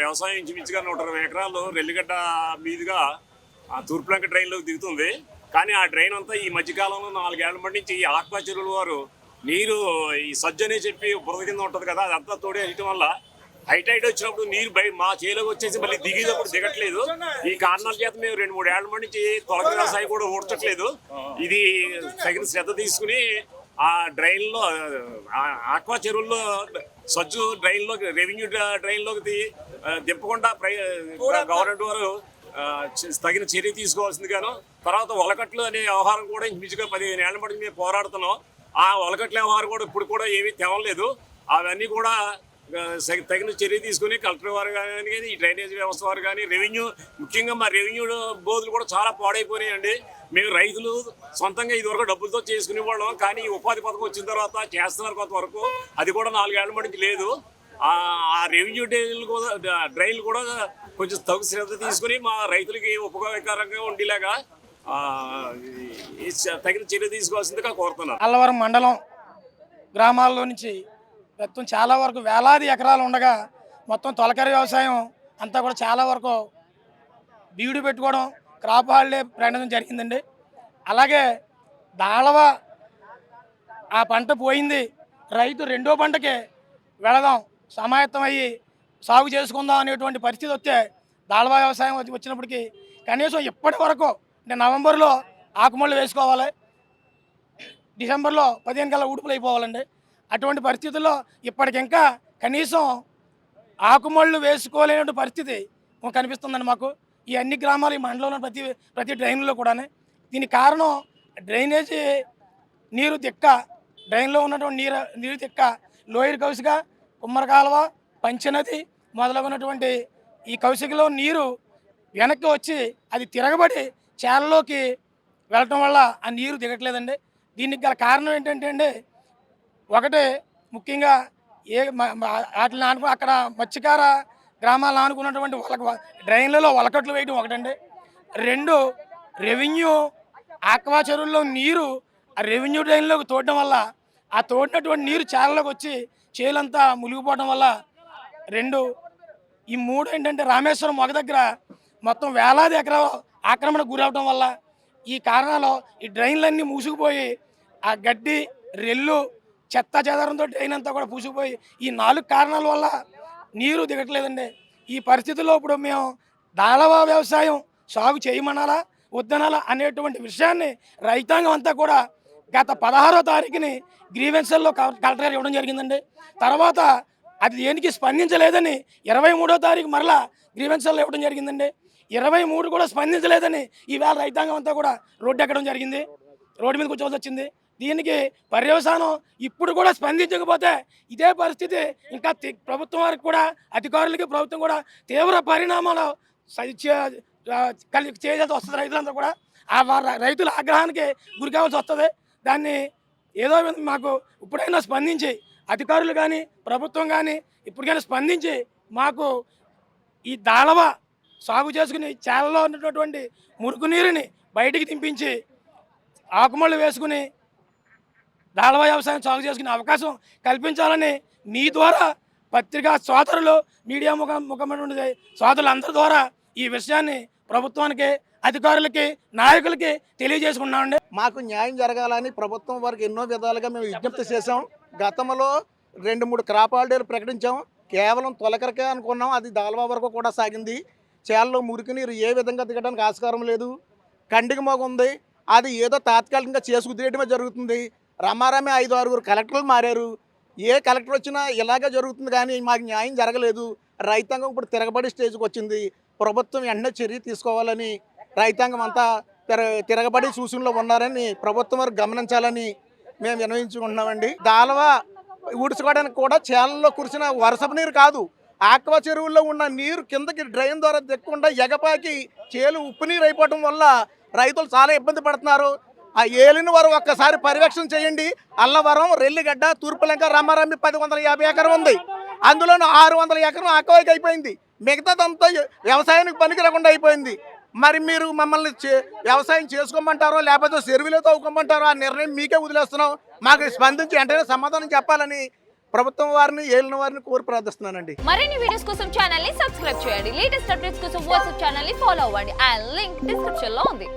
వ్యవసాయం ఇంచుమించుగా 120 ఎకరాలు రెల్లిగడ్డ మీదుగా ఆ తూర్పులంక డ్రైన్లోకి దిగుతుంది. కానీ ఆ డ్రైన్ అంతా ఈ మధ్యకాలంలో 4 ఏళ్ల మధ్య నుంచి ఈ ఆక్వా చెరువుల వారు నీరు ఈ సజ్జు అని చెప్పి బురద కింద ఉంటుంది కదా, అదంతా తోడేయటం వల్ల హైటైట్ వచ్చినప్పుడు నీరు మా చేలోకి వచ్చేసి మళ్ళీ దిగేటప్పుడు దిగట్లేదు. ఈ కారణాల చేత మేము 2-3 ఏళ్ల నుంచి తొలక వ్యవసాయం కూడా ఊడ్చట్లేదు. ఇది తగిన శ్రద్ధ తీసుకుని ఆ డ్రైన్లో ఆక్వా చెరువుల్లో సజ్జు డ్రైన్లోకి రెవెన్యూ డ్రైన్లోకి దింపకుండా గవర్నమెంట్ వారు తగిన చర్య తీసుకోవాల్సింది గాను. తర్వాత ఒలకట్లు అనే వ్యవహారం కూడా ఇంచుమించుగా 15 ఏళ్ల మటుకు మేము పోరాడుతున్నాం. ఆ ఒలకట్ల వ్యవహారం కూడా ఇప్పుడు కూడా ఏమీ తెవలేదు. అవన్నీ కూడా తగిన చర్య తీసుకుని కలెక్టర్ వారు కానీ, ఈ డ్రైనేజ్ వ్యవస్థ వారు కానీ, రెవెన్యూ ముఖ్యంగా మా రెవెన్యూ బోధులు కూడా చాలా పాడైపోయినాయండి. మేము రైతులు సొంతంగా ఇదివరకు డబ్బులతో చేసుకునేవాళ్ళం, కానీ ఈ ఉపాధి పథకం వచ్చిన తర్వాత చేస్తున్నారు కొంతవరకు. అది కూడా 4 ఏళ్ల మటుకు లేదు. ఆ రెవెన్యూ డ్రైన్లు కూడా కొంచెం తగు శ్రద్ధ తీసుకుని మా రైతులకి ఉపయోగకరంగా ఉండేలాగా తగిన చర్య తీసుకోవాల్సిందిగా కోరుతున్నాను. అల్లవరం మండలం గ్రామాల్లో నుంచి మొత్తం చాలా వరకు వేలాది ఎకరాలు ఉండగా మొత్తం తొలకరి వ్యవసాయం అంతా కూడా చాలా వరకు బీడు పెట్టుకోవడం, క్రాప్ హాలిడే ప్రకటించడం జరిగిందండి. అలాగే దాళవ ఆ పంట పోయింది, రైతు రెండో పంటకే వెళదాం, సమాయత్తమయ్యి సాగు చేసుకుందాం అనేటువంటి పరిస్థితి వస్తే దాళవ వ్యవసాయం వచ్చినప్పటికీ కనీసం ఇప్పటి వరకు నవంబర్లో ఆకుమళ్ళు వేసుకోవాలి, డిసెంబర్లో 15 కల్లా ఊడుపులు అయిపోవాలండి. అటువంటి పరిస్థితుల్లో ఇప్పటికింకా కనీసం ఆకుమళ్ళు వేసుకోలేని పరిస్థితి కనిపిస్తుందండి మాకు. ఈ అన్ని గ్రామాలు ఈ మండలంలో ప్రతి డ్రైన్లో కూడా. దీనికి కారణం డ్రైనేజీ నీరు దిక్క, డ్రైన్లో ఉన్నటువంటి నీరు దిక్క లోయర్ కౌశిక, కుమ్మర కాలువ, పంచనది మొదలగున్నటువంటి ఈ కౌశికలో నీరు వెనక్కి వచ్చి అది తిరగబడి చేలలోకి వెళ్ళటం వల్ల ఆ నీరు దిగట్లేదండి. దీనికి గల కారణం ఏంటంటే అండి, ఒకటి ముఖ్యంగా వాటిని ఆనుకుని అక్కడ మత్స్యకార గ్రామాలను ఆనుకున్నటువంటి డ్రైన్లలో వలకట్లు వేయడం ఒకటండి. 2, రెవెన్యూ ఆక్వా చెరువుల్లో నీరు ఆ రెవెన్యూ డ్రైన్లోకి తోడడం వల్ల ఆ తోడినటువంటి నీరు చేలలోకి వచ్చి చేలంతా మునిగిపోవడం వల్ల 2. ఈ 3 ఏంటంటే రామేశ్వరం ఒక దగ్గర మొత్తం వేలాది ఎకరాలు ఆక్రమణకు గురవడం వల్ల ఈ కారణాలు ఈ డ్రైన్లన్నీ మూసుకుపోయి ఆ గడ్డి, రెల్లు, చెత్త చెదారంతో డ్రైన్ అంతా కూడా పూసుకుపోయి ఈ 4 కారణాల వల్ల నీరు దిగట్లేదండి. ఈ పరిస్థితుల్లో ఇప్పుడు మేము దాళవ వ్యవసాయం సాగు చేయమనాలా వద్దనాలా అనేటువంటి విషయాన్ని రైతాంగం అంతా కూడా గత 16వ తారీఖుని గ్రీవెన్సల్లో కలెక్టర్ ఇవ్వడం జరిగిందండి. తర్వాత అది దేనికి స్పందించలేదని 23వ తారీఖు మరలా గ్రీవెన్సల్లో ఇవ్వడం జరిగిందండి. 23 కూడా స్పందించలేదని ఈవేళ రైతాంగం అంతా కూడా రోడ్డు ఎక్కడం జరిగింది, రోడ్డు మీద కూర్చోవలసి వచ్చింది. దీనికి పర్యవసానం ఇప్పుడు కూడా స్పందించకపోతే ఇదే పరిస్థితి ఇంకా ప్రభుత్వం వారికి కూడా, అధికారులకి ప్రభుత్వం కూడా తీవ్ర పరిణామాలు చేయాల్సి వస్తుంది. రైతులంతా కూడా రైతుల ఆగ్రహానికి గురి కావాల్సి వస్తుంది. దాన్ని ఏదో మాకు ఇప్పుడైనా స్పందించి అధికారులు కానీ ప్రభుత్వం కానీ ఇప్పటికైనా స్పందించి మాకు ఈ దాళవ సాగు చేసుకుని చేలలో ఉన్నటువంటి మురుకు నీరుని బయటికి దింపించి ఆకుమళ్ళు వేసుకుని దాళవ వ్యవసాయం సాగు చేసుకునే అవకాశం కల్పించాలని మీ ద్వారా పత్రికా సోదరులు, మీడియా ముఖమైనటువంటి సోదరులందరి ద్వారా ఈ విషయాన్ని ప్రభుత్వానికి, అధికారులకి, నాయకులకి తెలియజేసుకున్నామండి. మాకు న్యాయం జరగాలని ప్రభుత్వం వారికి ఎన్నో విధాలుగా మేము విజ్ఞప్తి చేసాం. గతంలో 2-3 క్రాప్ హాలిడేలు ప్రకటించాం. కేవలం తొలకరకే అనుకున్నాం, అది దాల్వా వరకు కూడా సాగింది. చేలలో మురికి నీరు ఏ విధంగా దిగడానికి ఆస్కారం లేదు. కండికి మోగ ఉంది, అది ఏదో తాత్కాలికంగా చేసుకుదిరేయడమే జరుగుతుంది. రమారమే 5-6 కలెక్టర్లు మారారు. ఏ కలెక్టర్ వచ్చినా ఇలాగే జరుగుతుంది, కానీ మాకు న్యాయం జరగలేదు. రైతాంగం ఇప్పుడు తిరగబడి స్టేజ్కి వచ్చింది. ప్రభుత్వం వెంటనే చర్య తీసుకోవాలని రైతాంగం అంతా తిరగబడి సూచనలో ఉన్నారని ప్రభుత్వం వారు గమనించాలని మేము విన్నవించుకుంటున్నామండి. దాల్వ ఊడ్చుకోవడానికి కూడా చేలల్లో కురిసిన వర్షపు నీరు కాదు, ఆక్వా చెరువుల్లో ఉన్న నీరు కిందకి డ్రైన్ ద్వారా దిక్కకుండా ఎగపాకి చేలు ఉప్పు నీరు అయిపోవడం వల్ల రైతులు చాలా ఇబ్బంది పడుతున్నారు. ఆ ఏలిన వారు ఒక్కసారి పర్యవేక్షణ చేయండి. అల్లవరం, రెల్లిగడ్డ, తూర్పులంక, రామారామి 150 ఎకరం ఉంది. అందులో 600 ఎకరం ఆక్వాకి అయిపోయింది. మిగతాదంతా వ్యవసాయానికి పనికి రాకుండా అయిపోయింది. మరి మీరు మమ్మల్ని వ్యవసాయం చేసుకోమంటారో లేకపోతే చెరువులో తవ్వుకోమంటారో ఆ నిర్ణయం మీకే వదిలేస్తున్నాం. మాకు స్పందించి వెంటనే సమాధానం చెప్పాలని ప్రభుత్వం వారిని ఏలిన వారిని కోరి ప్రార్థిస్తున్నానండి. మరిన్ని వీడియోస్ కోసం ఛానల్ ని సబ్స్క్రైబ్ చేయండి. లేటెస్ట్ అప్డేట్స్ కోసం వాట్సాప్ ఛానల్ ని ఫాలో అవ్వండి. ఆ లింక్ డిస్క్రిప్షన్ లో ఉంది.